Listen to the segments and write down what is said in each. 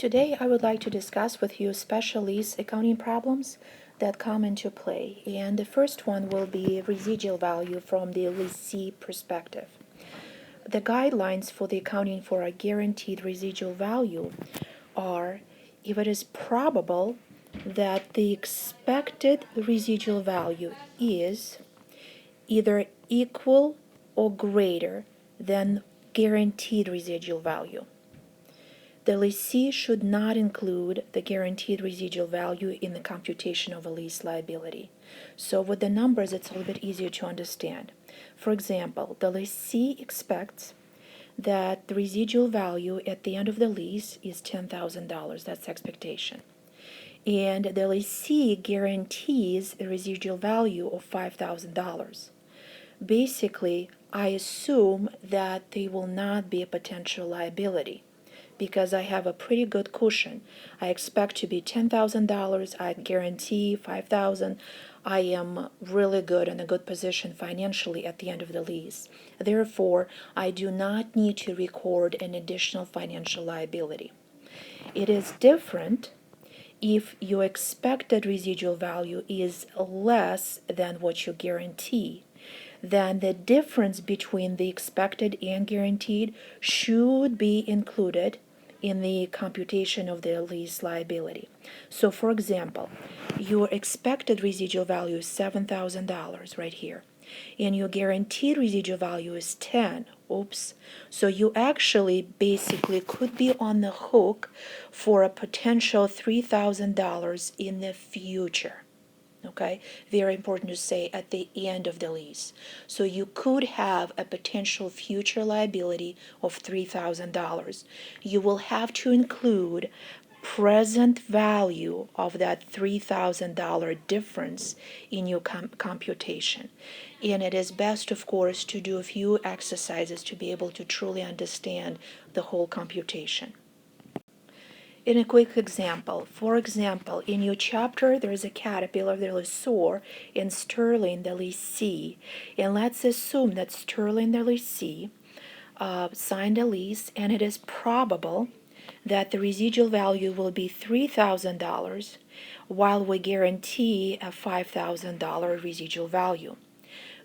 Today I would like to discuss with you special lease accounting problems that come into play, and the first one will be residual value from the lessee perspective. The guidelines for the accounting for a guaranteed residual value are if it is probable that the expected residual value is either equal or greater than guaranteed residual value. The lessee should not include the guaranteed residual value in the computation of a lease liability. So with the numbers, it's a little bit easier to understand. For example, the lessee expects that the residual value at the end of the lease is $10,000. That's expectation. And the lessee guarantees a residual value of $5,000. Basically, I assume that there will not be a potential liability, because I have a pretty good cushion. I expect to be $10,000. I guarantee $5,000. I am really good in a good position financially at the end of the lease. Therefore, I do not need to record an additional financial liability. It is different if your expected residual value is less than what you guarantee. Then the difference between the expected and guaranteed should be included in the computation of the lease liability. So for example, your expected residual value is $7,000 right here, and your guaranteed residual value is 10. Oops. So you actually basically could be on the hook for a potential $3,000 in the future. Okay, very important to say at the end of the lease. So you could have a potential future liability of $3,000. You will have to include present value of that $3,000 difference in your computation. And it is best, of course, to do a few exercises to be able to truly understand the whole computation. In a quick example, for example, in your chapter, there is a Caterpillar, the lessor, and Sterling, the lessee. And let's assume that Sterling, the lessee, signed a lease, and it is probable that the residual value will be $3,000, while we guarantee a $5,000 residual value.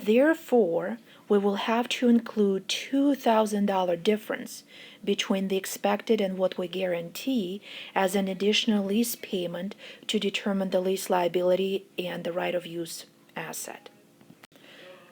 Therefore, we will have to include $2,000 difference between the expected and what we guarantee as an additional lease payment to determine the lease liability and the right of use asset.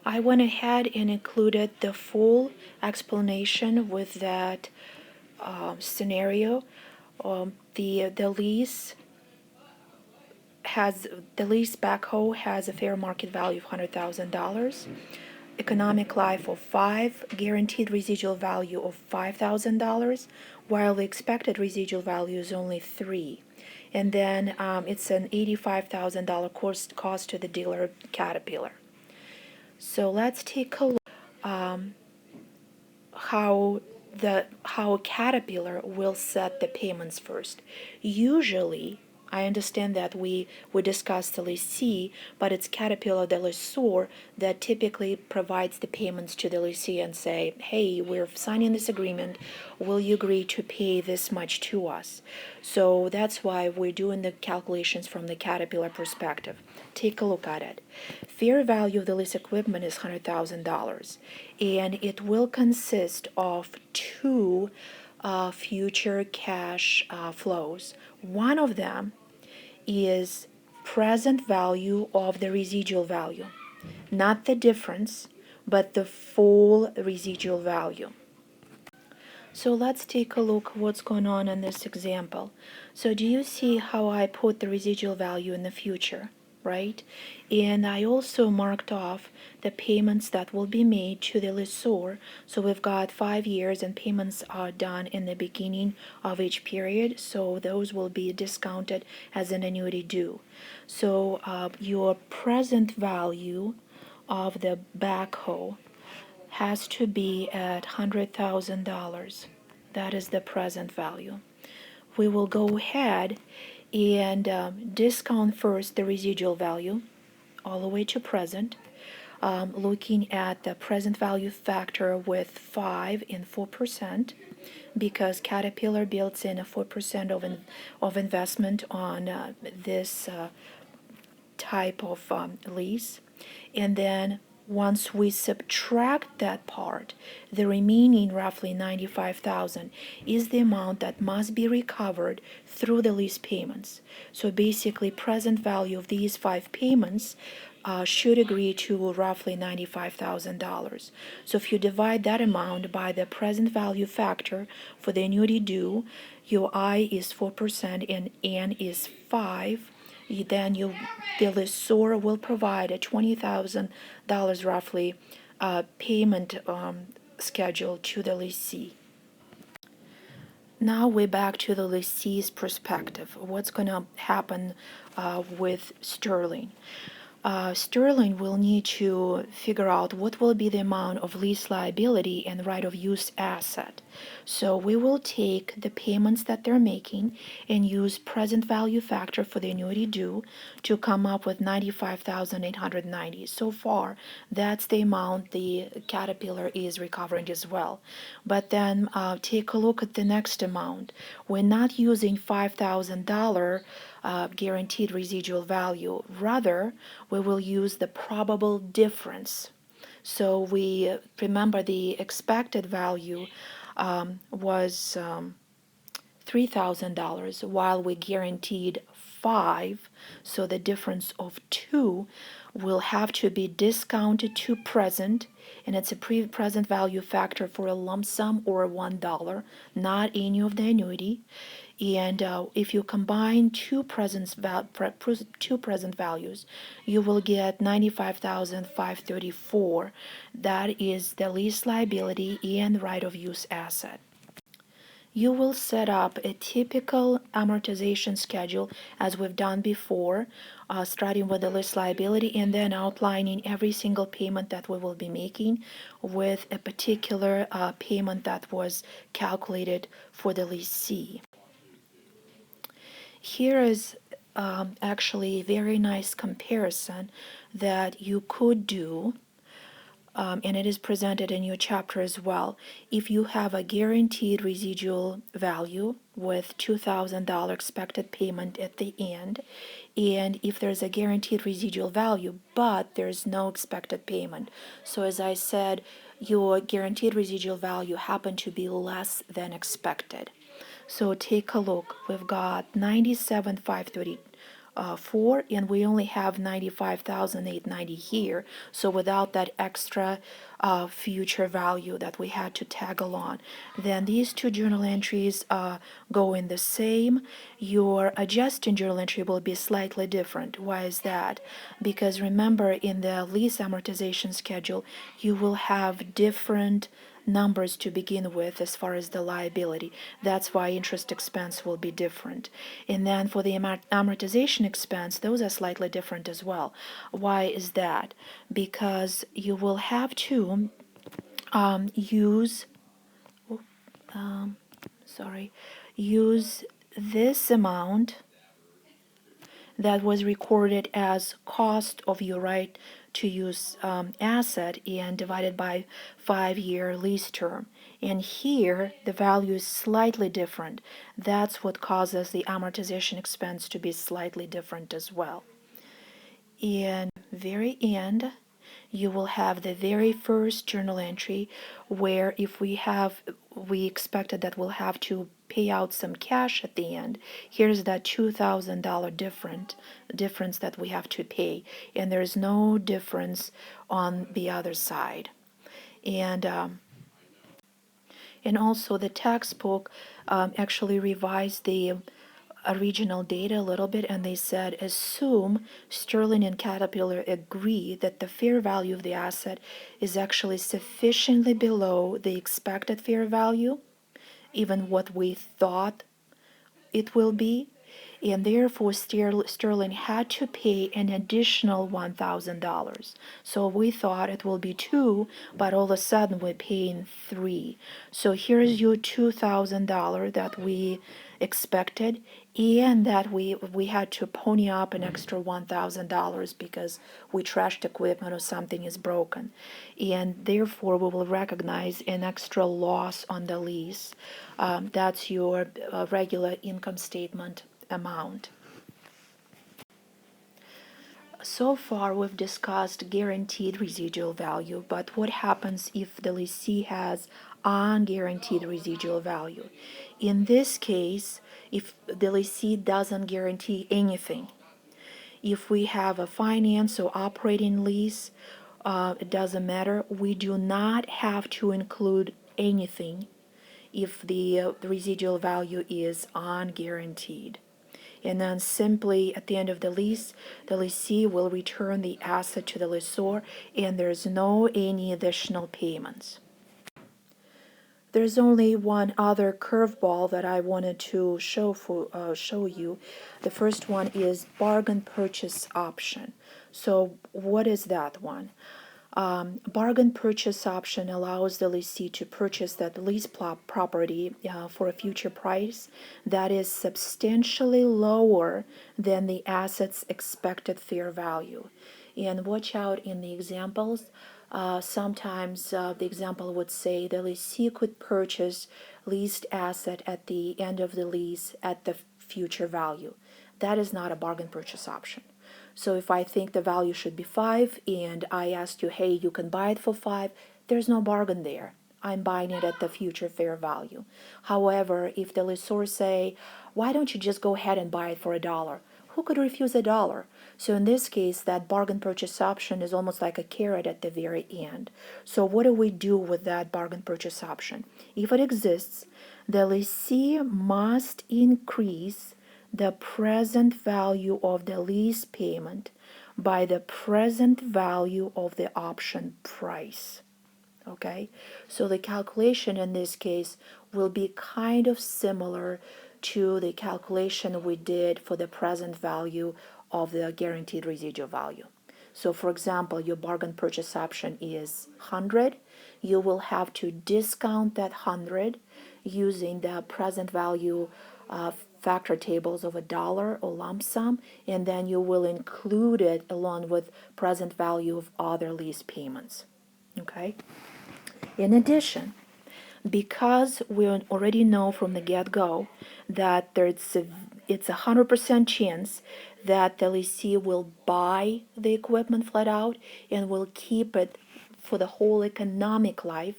I went ahead and included the full explanation with that scenario. The lease backhoe has a fair market value of $100,000, economic life of 5, guaranteed residual value of $5,000, while the expected residual value is only 3. And then it's an $85,000 cost to the dealer Caterpillar. So let's take a look how Caterpillar will set the payments first. Usually, I understand that we discussed the lessee, but it's Caterpillar, the lessor, that typically provides the payments to the lessee and say, hey, we're signing this agreement. Will you agree to pay this much to us? So that's why we're doing the calculations from the Caterpillar perspective. Take a look at it. Fair value of the lease equipment is $100,000, and it will consist of 2 future cash flows. One of them is present value of the residual value, not the difference, but the full residual value. So let's take a look what's going on in this example. So do you see how I put the residual value in the future, right? And I also marked off the payments that will be made to the lessor. So we've got 5 years, and payments are done in the beginning of each period. So those will be discounted as an annuity due. So your present value of the backhoe has to be at $100,000. That is the present value. We will go ahead and discount first the residual value all the way to present, looking at the present value factor with 5 and 4%. because Caterpillar builds in a 4% of investment on this type of lease. And then once we subtract that part, the remaining roughly 95,000 is the amount that must be recovered through the lease payments. So basically, present value of these 5 payments should agree to roughly $95,000. So if you divide that amount by the present value factor for the annuity due, your I is 4% and N is 5. Then the lessor will provide a $20,000 roughly payment schedule to the lessee. Now we're back to the lessee's perspective. What's going to happen with Sterling? Sterling will need to figure out what will be the amount of lease liability and right of use asset. So we will take the payments that they're making and use present value factor for the annuity due to come up with 95,890. So far, that's the amount the Caterpillar is recovering as well. But then take a look at the next amount. We're not using $5,000 guaranteed residual value. Rather, we will use the probable difference. So we remember the expected value was $3,000 while we guaranteed 5. So the difference of 2 will have to be discounted to present, and it's a present value factor for a lump sum or $1, not any of the annuity. And if you combine two present values, you will get 95,534. That is the lease liability and right of use asset. You will set up a typical amortization schedule as we've done before, starting with the lease liability and then outlining every single payment that we will be making with a particular payment that was calculated for the lessee. Here is actually a very nice comparison that you could do, and it is presented in your chapter as well. If you have a guaranteed residual value with $2,000 expected payment at the end, and if there's a guaranteed residual value, but there's no expected payment. So as I said, your guaranteed residual value happened to be less than expected. So take a look. We've got 97,534, and we only have 95,890 here. So without that extra future value that we had to tag along, then these two journal entries go in the same. Your adjusting journal entry will be slightly different. Why is that? Because remember, in the lease amortization schedule, you will have different numbers to begin with as far as the liability. That's why interest expense will be different. And then for the amortization expense, those are slightly different as well. Why is that? Because you will have to use this amount that was recorded as cost of your right to use asset and divided by 5-year lease term. And here the value is slightly different. That's what causes the amortization expense to be slightly different as well. And very end, you will have the very first journal entry where if we expected that we'll have to pay out some cash at the end. Here's that $2,000 difference that we have to pay, and there's no difference on the other side. And also the textbook actually revised the original data a little bit, and they said assume Sterling and Caterpillar agree that the fair value of the asset is actually sufficiently below the expected fair value, even what we thought it will be, and therefore Sterling had to pay an additional $1,000. So we thought it will be two, but all of a sudden we're paying three. So here's your $2,000 that we expected, and that we had to pony up an extra $1,000 because we trashed equipment or something is broken, and therefore we will recognize an extra loss on the lease. That's your regular income statement amount. So far, we've discussed guaranteed residual value, but what happens if the lessee has unguaranteed residual value? In this case, if the lessee doesn't guarantee anything, if we have a finance or operating lease, it doesn't matter. We do not have to include anything if the residual value is unguaranteed. And then simply at the end of the lease, the lessee will return the asset to the lessor, and there's no any additional payments. There's only one other curveball that I wanted to show you. The first one is bargain purchase option. So what is that one? Bargain purchase option allows the lessee to purchase that lease property for a future price that is substantially lower than the asset's expected fair value. And watch out in the examples. Sometimes the example would say the lessee could purchase leased asset at the end of the lease at the future value. That is not a bargain purchase option. So if I think the value should be 5 and I asked you, hey, you can buy it for 5, there's no bargain there. I'm buying it at the future fair value. However, if the lessor say, why don't you just go ahead and buy it for $1? Who could refuse $1? So in this case, that bargain purchase option is almost like a carrot at the very end. So what do we do with that bargain purchase option? If it exists, the lessee must increase the present value of the lease payment by the present value of the option price. Okay, so the calculation in this case will be kind of similar to the calculation we did for the present value of the guaranteed residual value. So for example, your bargain purchase option is 100. You will have to discount that 100 using the present value factor tables of $1 or lump sum, and then you will include it along with present value of other lease payments. Okay. In addition, because we already know from the get-go that it's 100% chance that the lessee will buy the equipment flat out and will keep it for the whole economic life,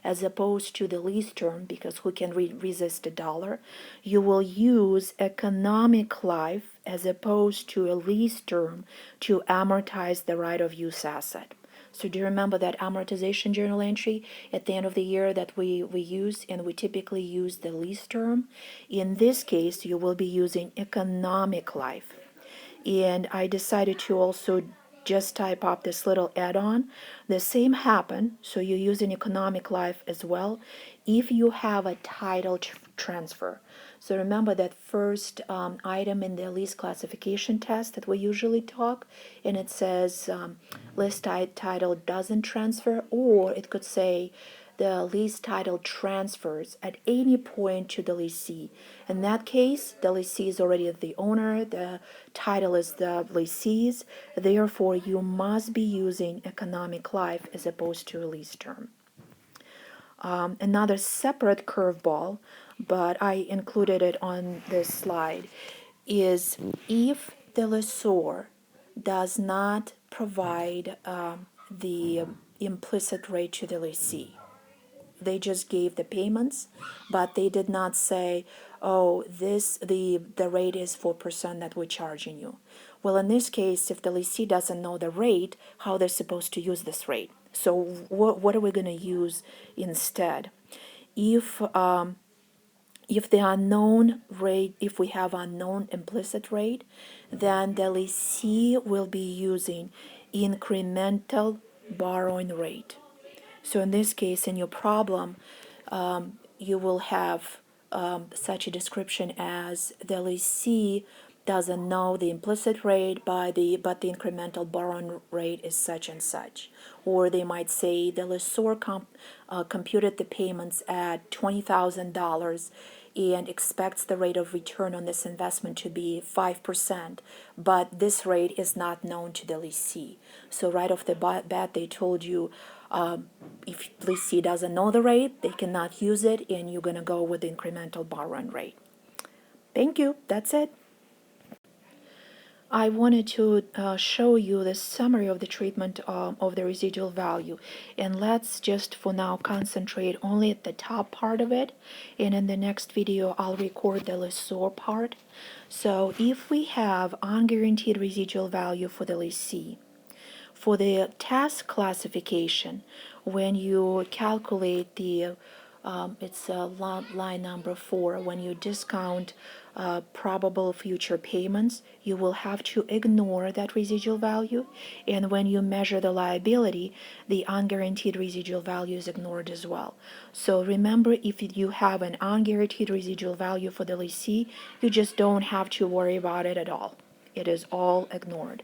as opposed to the lease term, because who can resist $1? You will use economic life as opposed to a lease term to amortize the right of use asset. So do you remember that amortization journal entry at the end of the year that we use, and we typically use the lease term? In this case, you will be using economic life. And I decided to also just type up this little add-on. The same happen, so you use an economic life as well if you have a title transfer. So remember that first item in the lease classification test that we usually talk, and it says lease title doesn't transfer, or it could say the lease title transfers at any point to the lessee. In that case, the lessee is already the owner, the title is the lessee's, therefore you must be using economic life as opposed to a lease term. Another separate curveball, but I included it on this slide, is if the lessor does not provide the implicit rate to the lessee. They just gave the payments, but they did not say, oh, the rate is 4% that we're charging you. Well, in this case, if the lessee doesn't know the rate, how they're supposed to use this rate? So what are we going to use instead? If the unknown rate, if we have unknown implicit rate, then the lessee will be using incremental borrowing rate. So in this case, in your problem, you will have such a description as the lessee doesn't know the implicit rate but the incremental borrowing rate is such and such. Or they might say the lessor computed the payments at $20,000 and expects the rate of return on this investment to be 5%, but this rate is not known to the lessee. So right off the bat, they told you if lessee doesn't know the rate, they cannot use it, and you're going to go with the incremental borrowing rate. Thank you. That's it. I wanted to show you the summary of the treatment of the residual value. And let's just for now concentrate only at the top part of it. And in the next video, I'll record the lessor part. So if we have unguaranteed residual value for the lessee, for the task classification, when you calculate the it's line number 4, when you discount probable future payments, you will have to ignore that residual value. And when you measure the liability, the unguaranteed residual value is ignored as well. So remember, if you have an unguaranteed residual value for the lessee, you just don't have to worry about it at all. It is all ignored.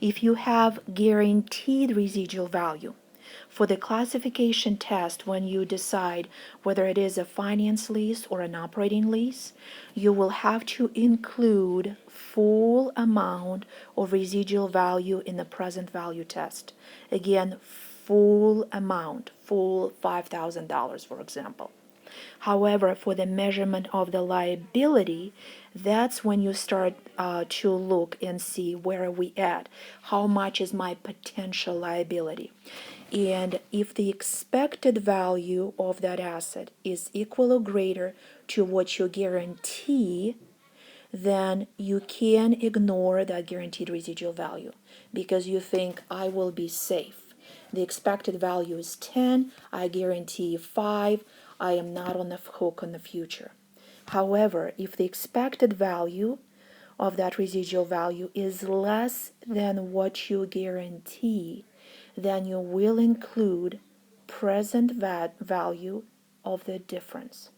If you have guaranteed residual value, for the classification test, when you decide whether it is a finance lease or an operating lease, you will have to include full amount of residual value in the present value test. Again, full amount, full $5,000, for example. However, for the measurement of the liability, that's when you start to look and see where are we at, how much is my potential liability. And if the expected value of that asset is equal or greater to what you guarantee, then you can ignore that guaranteed residual value because you think I will be safe. The expected value is 10, I guarantee 5, I am not on the hook in the future. However, if the expected value of that residual value is less than what you guarantee, then you will include present value of the difference.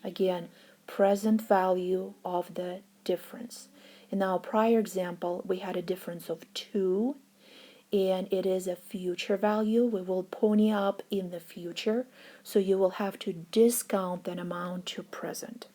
Again, present value of the difference. In our prior example, we had a difference of 2, and it is a future value. We will pony up in the future, so you will have to discount that amount to present.